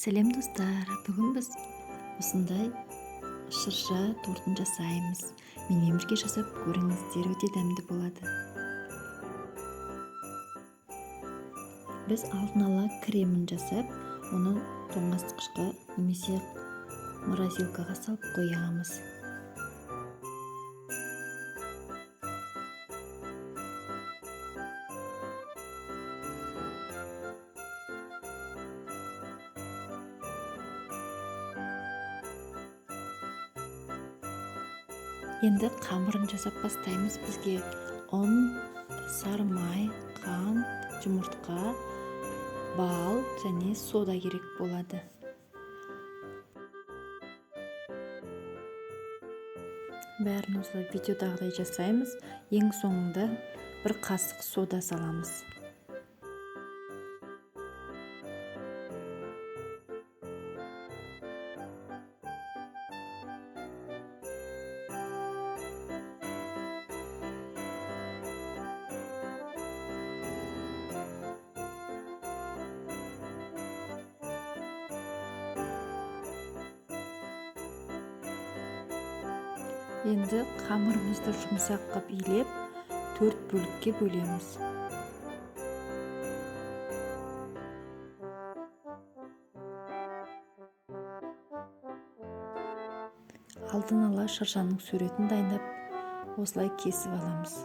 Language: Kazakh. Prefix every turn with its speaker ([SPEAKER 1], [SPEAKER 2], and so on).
[SPEAKER 1] Сәлем достар, бүгін біз осындай шырша тортын жасаймыз. Менімен бірге жасап көріңіздер, өте дәмді болады. Біз алдын ала кремін жасап, оны тоңазытқышқа немесе морозилкаға салып қоямыз. Енді қамырын жасап бастаймыз. Бізге ұн, сары май, қант, жұмыртқа, бал және сода керек болады. Бәрін осылай видеодағыдай жасаймыз. Ең соңында бір қасық сода саламыз. Енді қамырымызды жұмсақ қып илеп, 4 бөлікке бөлеміз. Алдын ала шыршаның суретін дайындап, осылай кесіп аламыз.